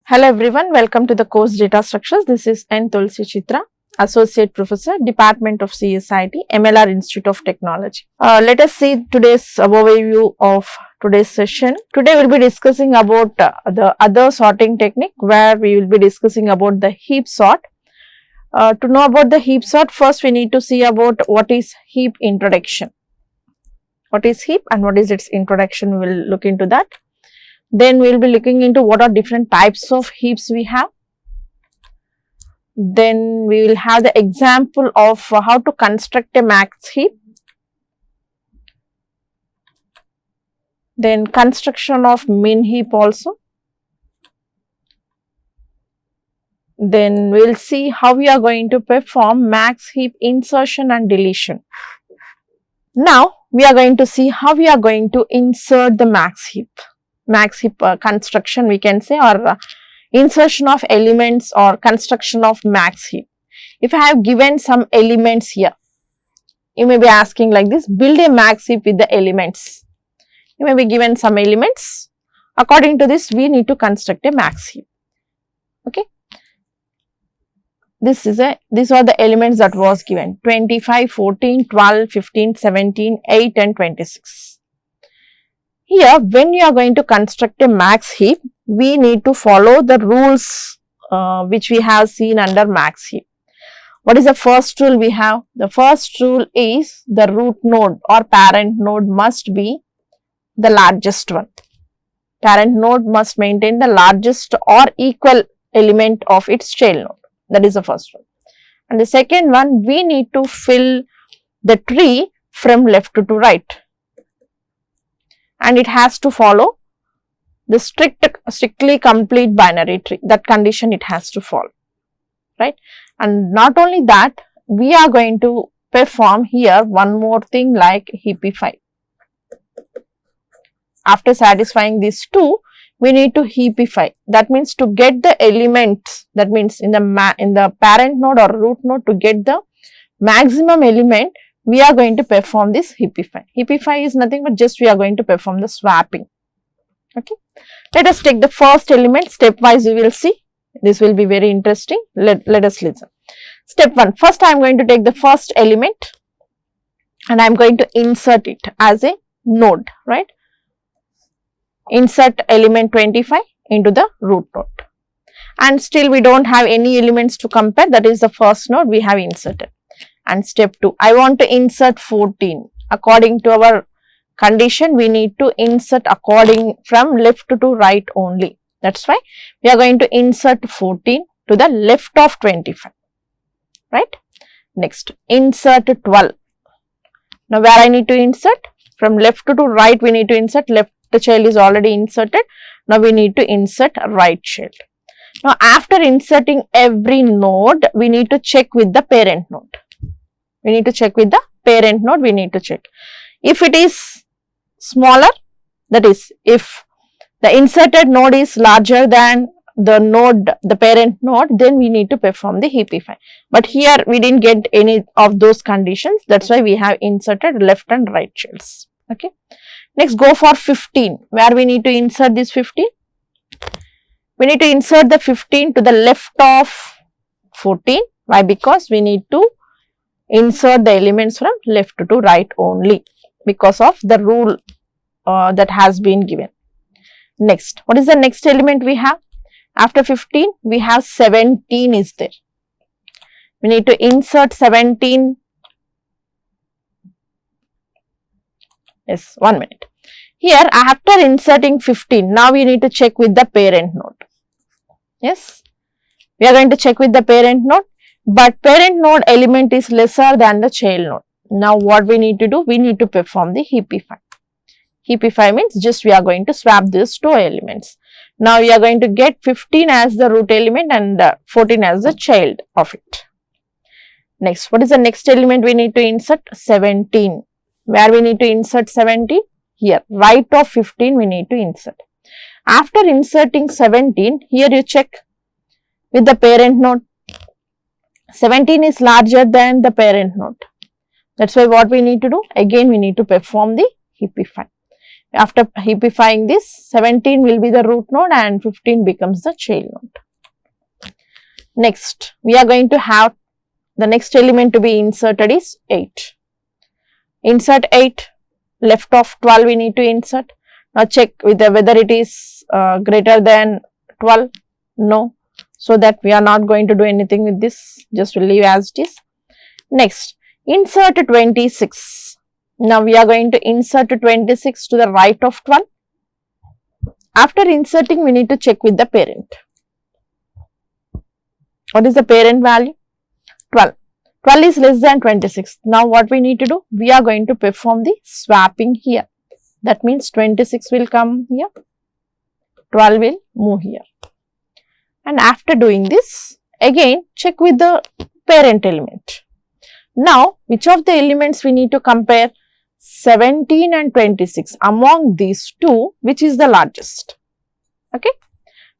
Hello everyone, welcome to the course Data Structures. This is Thulasi Chitra, Associate Professor, Department of CSIT, MLR Institute of Technology. Let us see today's overview of today's session. Today we will be discussing about the other sorting technique where we will be discussing about the heap sort. To know about the heap sort, first we need to see about what is heap introduction. What is heap and what is its introduction, we will look into that. Then we will be looking into what are different types of heaps we have. Then we will have the example of how to construct a max heap. Then construction of min heap also. Then we will see how we are going to perform max heap insertion and deletion. Now we are going to see how we are going to insert the max heap. Max heap construction we can say, or insertion of elements or construction of max heap. If I have given some elements here, you may be asking like this, build a max heap with the elements. You may be given some elements. According to this, we need to construct a max heap. Okay. These are the elements that was given 25, 14, 12, 15, 17, 8 and 26. Here, when you are going to construct a max heap, we need to follow the rules which we have seen under max heap. What is the first rule we have? The first rule is the root node or parent node must be the largest one. Parent node must maintain the largest or equal element of its child node. That is the first rule. And the second one, we need to fill the tree from left to right. And it has to follow the strictly complete binary tree. That condition it has to follow, right? And not only that, we are going to perform here one more thing like heapify. After satisfying these two, we need to heapify. That means to get the elements, that means in the parent node or root node, to get the maximum element, we are going to perform this heapify. Heapify is nothing but just we are going to perform the swapping. Okay. Let us take the first element stepwise. We will see. This will be very interesting. Let us listen. Step 1. First I am going to take the first element and I am going to insert it as a node, right? Insert element 25 into the root node. And still we don't have any elements to compare. That is the first node we have inserted. And step 2, I want to insert 14. According to our condition, we need to insert from left to right only. That's why we are going to insert 14 to the left of 25. Right? Next, insert 12. Now, where I need to insert? From left to right, we need to insert. Left child is already inserted. Now, we need to insert right child. Now, after inserting every node, we need to check with the parent node. We need to check with the parent node, we need to check. If it is smaller, that is, if the inserted node is larger than the parent node, then we need to perform the heapify. But here we didn't get any of those conditions. That's why we have inserted left and right childs. Okay. Next, go for 15. Where we need to insert this 15? We need to insert the 15 to the left of 14. Why? Because we need to insert the elements from left to right only because of the rule that has been given. Next, what is the next element we have? After 15, we have 17 is there. We need to insert 17. Yes, 1 minute. Here, after inserting 15, now we need to check with the parent node. Yes, we are going to check with the parent node. But parent node element is lesser than the child node. Now what we need to do? We need to perform the heapify. Heapify means just we are going to swap these two elements. Now we are going to get 15 as the root element and 14 as the child of it. Next, what is the next element we need to insert? 17. Where we need to insert 17? Here, right of 15 we need to insert. After inserting 17, here you check with the parent node. 17 is larger than the parent node. That's why what we need to do? Again, we need to perform the heapify. After heapifying this, 17 will be the root node and 15 becomes the child node. Next, we are going to have the next element to be inserted is 8. Insert 8, left of 12 we need to insert. Now check with whether it is greater than 12. No. So that we are not going to do anything with this, just will leave as it is. Next, insert 26. Now we are going to insert 26 to the right of 12. After inserting, we need to check with the parent. What is the parent value? 12. 12 is less than 26. Now what we need to do? We are going to perform the swapping here. That means 26 will come here, 12 will move here. And after doing this, again check with the parent element. Now, which of the elements we need to compare? 17 and 26. Among these two, which is the largest? Okay.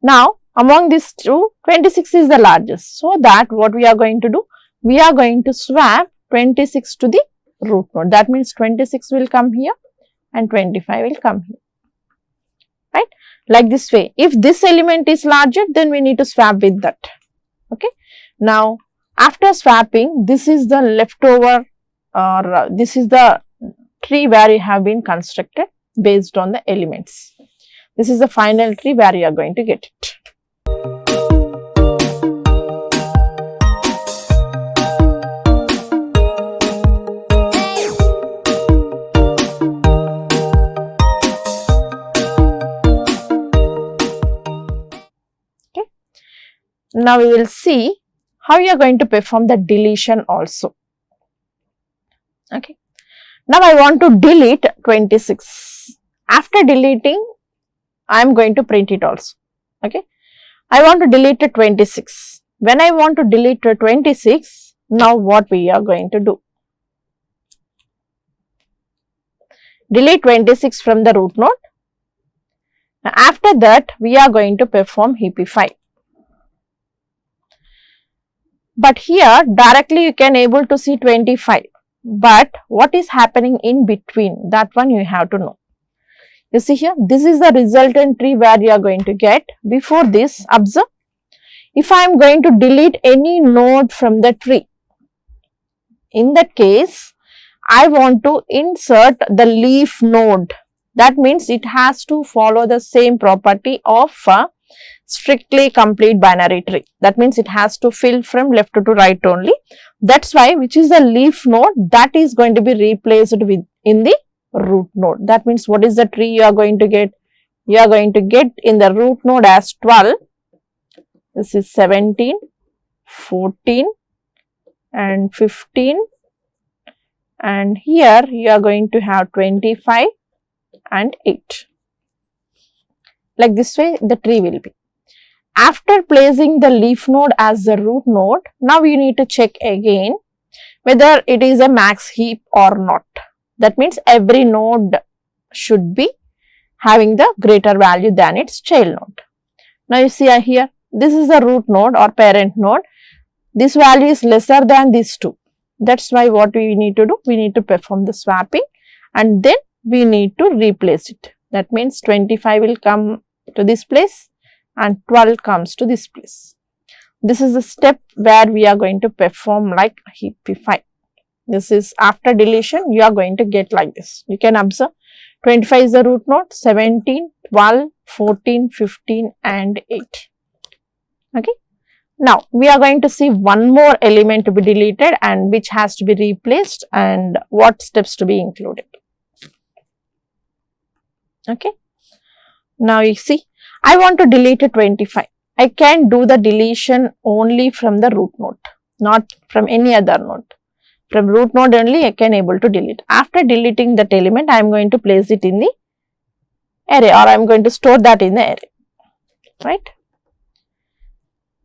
Now, among these two, 26 is the largest. So that what we are going to do? We are going to swap 26 to the root node. That means 26 will come here and 25 will come here. Right? Like this way. If this element is larger, then we need to swap with that. Okay. Now, after swapping, this is the leftover or this is the tree where you have been constructed based on the elements. This is the final tree where you are going to get it. Okay. Now we will see how you are going to perform the deletion also. Okay. Now I want to delete 26. After deleting, I am going to print it also. Okay. I want to delete 26. When I want to delete 26, now what we are going to do? Delete 26 from the root node. After that, we are going to perform heapify. But here directly you can able to see 25. But what is happening in between, that one you have to know. You see here, this is the resultant tree where you are going to get. Before this, observe, if I am going to delete any node from the tree, in that case, I want to insert the leaf node. That means it has to follow the same property of a strictly complete binary tree. That means it has to fill from left to right only. That's why which is the leaf node, that is going to be replaced with in the root node. That means what is the tree you are going to get? You are going to get in the root node as 12. This is 17, 14 and 15, and here you are going to have 25 and 8. Like this way the tree will be. After placing the leaf node as the root node, now you need to check again whether it is a max heap or not. That means every node should be having the greater value than its child node. Now you see here, this is the root node or parent node. This value is lesser than these two. That's why what we need to do, we need to perform the swapping and then we need to replace it. That means 25 will come to this place and 12 comes to this place. This is the step where we are going to perform like heapify. This is after deletion, you are going to get like this. You can observe 25 is the root node, 17, 12, 14, 15 and 8. Okay. Now, we are going to see one more element to be deleted and which has to be replaced and what steps to be included. Okay. Now, you see, I want to delete a 25. I can do the deletion only from the root node, not from any other node. From root node only I can able to delete. After deleting that element, I am going to place it in the array or I am going to store that in the array. Right.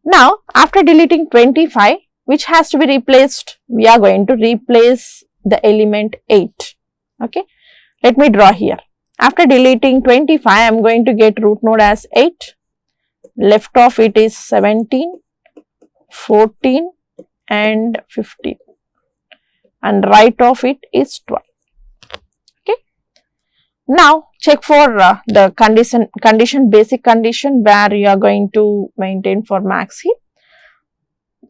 Now, after deleting 25, which has to be replaced? We are going to replace the element 8. Okay. Let me draw here. After deleting 25, I am going to get root node as 8. Left of it is 17, 14 and 15. And right of it is 12. Okay. Now check for the basic condition where you are going to maintain for max heap.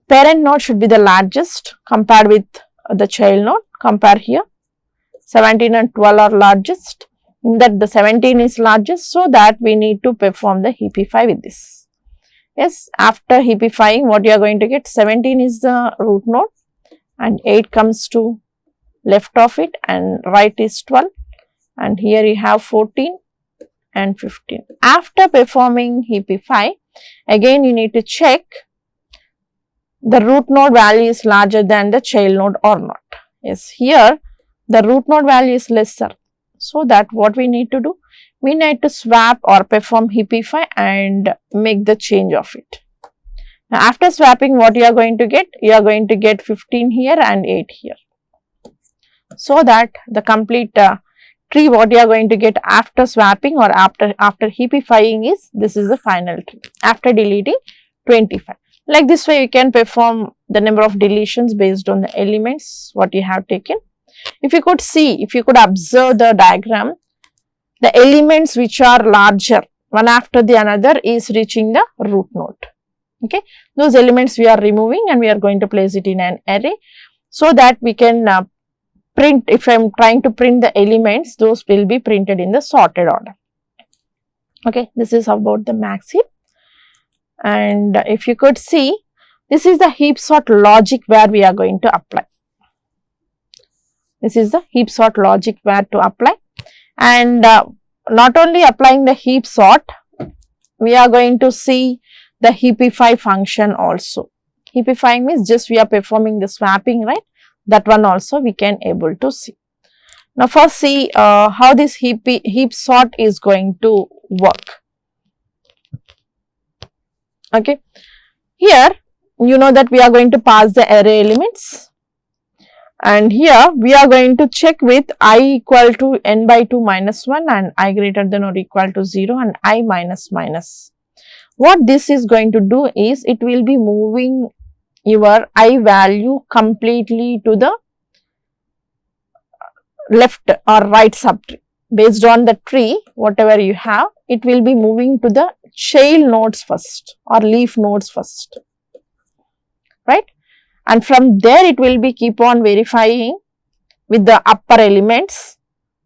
Parent node should be the largest compared with the child node. Compare here, 17 and 12 are largest. In that the 17 is largest, so that we need to perform the heapify with this. Yes, after heapifying, what you are going to get, 17 is the root node and 8 comes to left of it and right is 12, and here you have 14 and 15. After performing heapify, again you need to check the root node value is larger than the child node or not. Yes, here the root node value is lesser. So that what we need to do, we need to swap or perform heapify and make the change of it. Now after swapping, what you are going to get? You are going to get 15 here and 8 here. So that the complete tree what you are going to get after swapping or after heapifying is, this is the final tree after deleting 25. Like this way you can perform the number of deletions based on the elements what you have taken. If you could see, if you could observe the diagram, the elements which are larger one after the another is reaching the root node. Okay, those elements we are removing and we are going to place it in an array so that we can print. If I am trying to print the elements, those will be printed in the sorted order. Okay, this is about the max heap. And if you could see, this is the heap sort logic where we are going to apply. This is the heap sort logic where to apply, and not only applying the heap sort, we are going to see the heapify function also. Heapifying means just we are performing the swapping, right? That one also we can able to see. Now first see how this heap sort is going to work. Okay, here you know that we are going to pass the array elements. And here we are going to check with I equal to n by 2 minus 1 and I greater than or equal to 0 and I minus minus. What this is going to do is, it will be moving your I value completely to the left or right subtree. Based on the tree, whatever you have, it will be moving to the child nodes first or leaf nodes first, right? And from there it will be keep on verifying with the upper elements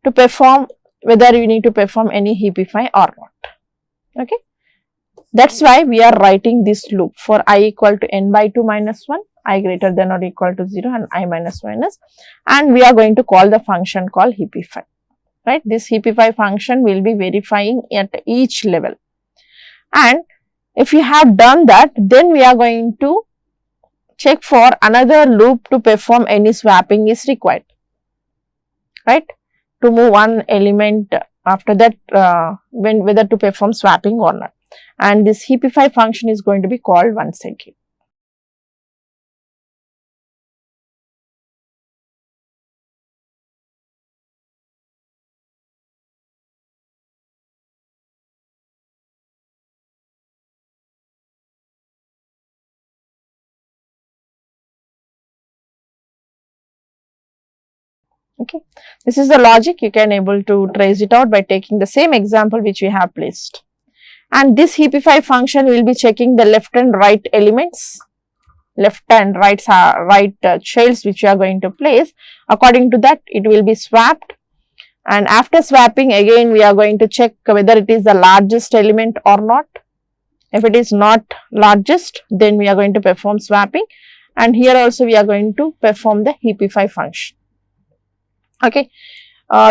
to perform whether you need to perform any heapify or not. Okay, that's why we are writing this loop for I equal to n by 2 minus 1, I greater than or equal to 0 and I minus minus, and we are going to call the function called heapify, right? This heapify function will be verifying at each level, and if you have done that, then we are going to check for another loop to perform any swapping is required, right? To move one element after that, whether to perform swapping or not. And this heapify function is going to be called once again. Okay, this is the logic. You can able to trace it out by taking the same example which we have placed. And this heapify function will be checking the left and right elements, left and right childs which you are going to place. According to that, it will be swapped, and after swapping, again we are going to check whether it is the largest element or not. If it is not largest, then we are going to perform swapping, and here also we are going to perform the heapify function. Okay,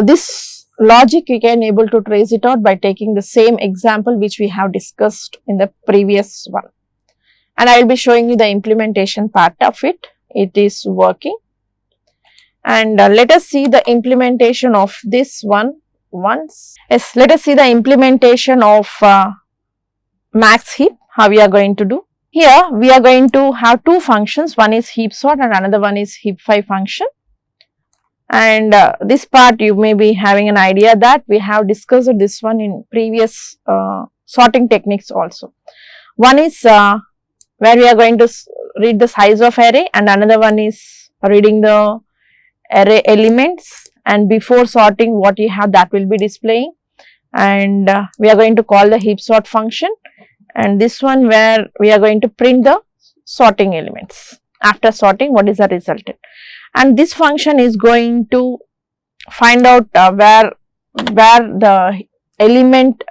this logic you can able to trace it out by taking the same example which we have discussed in the previous one, and I will be showing you the implementation part of it. It is working, and let us see the implementation of this one once. Yes, let us see the implementation of max heap, how we are going to do. Here we are going to have two functions, one is heap sort and another one is heapify function. And this part you may be having an idea that we have discussed this one in previous sorting techniques also. One is where we are going to read the size of array, and another one is reading the array elements and before sorting what you have, that will be displaying. And we are going to call the heap sort function, and this one where we are going to print the sorting elements. After sorting, what is the resultant? And this function is going to find out where the element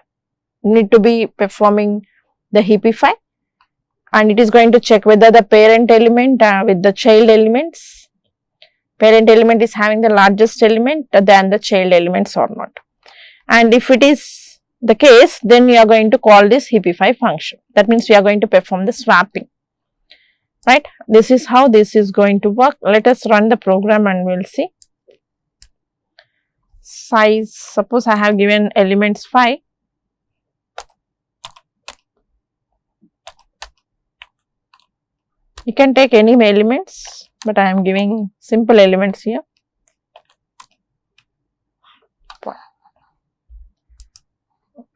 need to be performing the heapify, and it is going to check whether the parent element with the child elements, parent element is having the largest element than the child elements or not. And if it is the case, then we are going to call this heapify function. That means we are going to perform the swapping, right? This is how this is going to work. Let us run the program and we will see. Size, suppose I have given elements 5. You can take any elements, but I am giving simple elements here.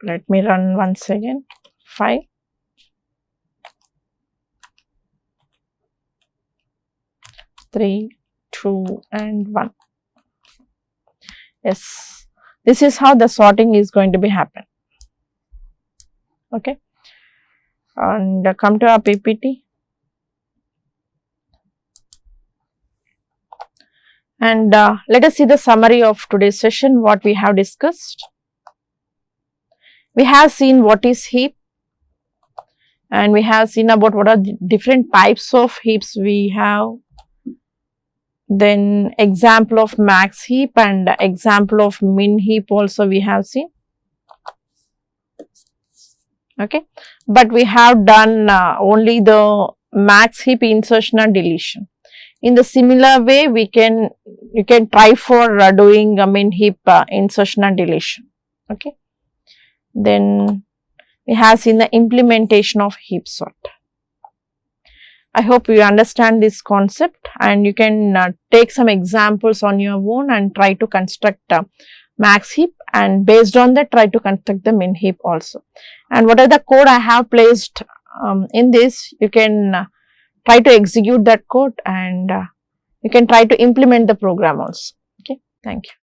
Let me run once again. 5, 3, 2 and 1. Yes, this is how the sorting is going to be happen. Okay, and come to our PPT. And let us see the summary of today's session, what we have discussed. We have seen what is heap, and we have seen about what are the different types of heaps we have. Then example of max heap and example of min heap also we have seen. Okay, but we have done only the max heap insertion and deletion. In the similar way, you can try for doing a min heap insertion and deletion. Okay. Then we have seen the implementation of heap sort. I hope you understand this concept, and you can take some examples on your own and try to construct max heap, and based on that try to construct the min heap also. And what are the code I have placed in this, you can try to execute that code, and you can try to implement the program also. Okay, thank you.